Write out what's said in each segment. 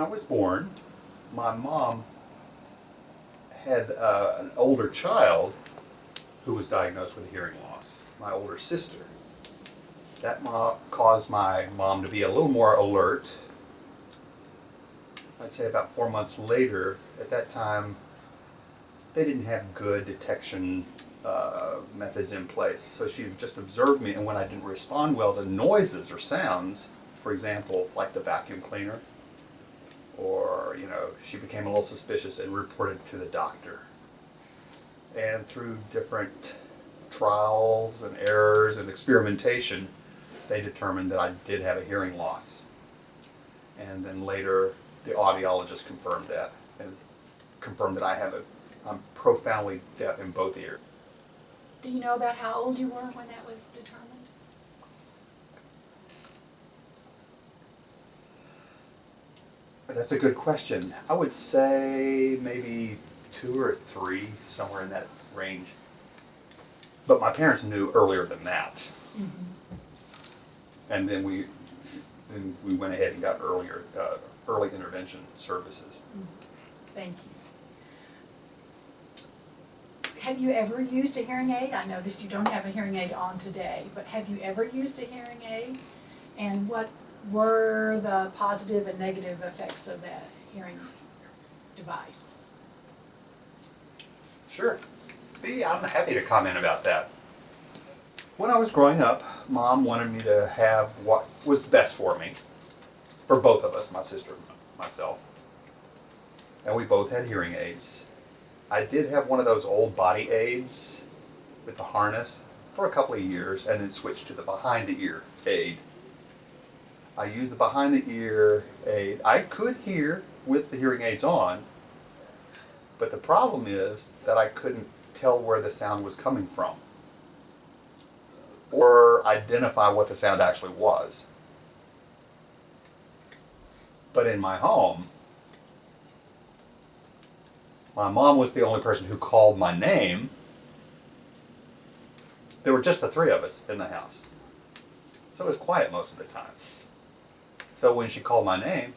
I was born, my mom had an older child who was diagnosed with hearing loss, my older sister. That caused my mom to be a little more alert. I'd say about 4 months later, at that time, they didn't have good detection methods in place. So she just observed me, and when I didn't respond well to noises or sounds, for example, like the vacuum cleaner, or, she became a little suspicious and reported to the doctor. And through different trials and errors and experimentation, they determined that I did have a hearing loss. And then later, the audiologist confirmed that, and confirmed that I'm profoundly deaf in both ears. Do you know about how old you were when that was determined? That's a good question. I would say maybe 2 or 3, somewhere in that range. But my parents knew earlier than that. Mm-hmm. And then we went ahead and got early intervention services. Thank you. Have you ever used a hearing aid? I noticed you don't have a hearing aid on today, but have you ever used a hearing aid? And what were the positive and negative effects of that hearing device? Sure. I'm happy to comment about that. When I was growing up, Mom wanted me to have what was best for me, for both of us, my sister and myself. And we both had hearing aids. I did have one of those old body aids with the harness for a couple of years, and then switched to the behind the ear aid. I used the behind the ear aid. I could hear with the hearing aids on, but the problem is that I couldn't tell where the sound was coming from or identify what the sound actually was. But in my home, my mom was the only person who called my name. There were just the 3 of us in the house. So it was quiet most of the time. So when she called my name,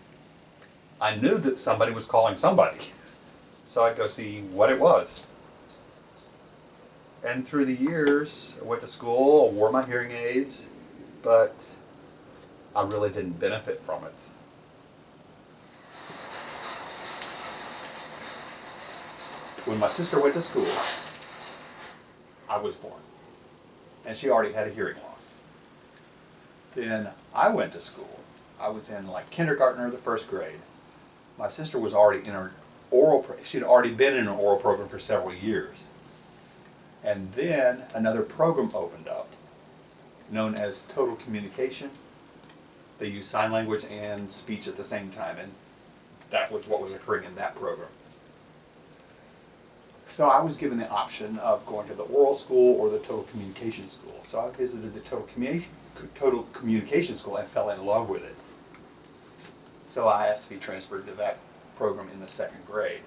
I knew that somebody was calling somebody. So I'd go see what it was. And through the years, I went to school, wore my hearing aids, but I really didn't benefit from it. When my sister went to school, I was born, and she already had a hearing loss. Then I went to school. I was in kindergarten or the 1st grade. My sister was already in her she'd already been in an oral program for several years. And then another program opened up, known as Total Communication. They use sign language and speech at the same time, and that was what was occurring in that program. So I was given the option of going to the oral school or the Total Communication School. So I visited the Total Communication School and fell in love with it. So I asked to be transferred to that program in the 2nd grade.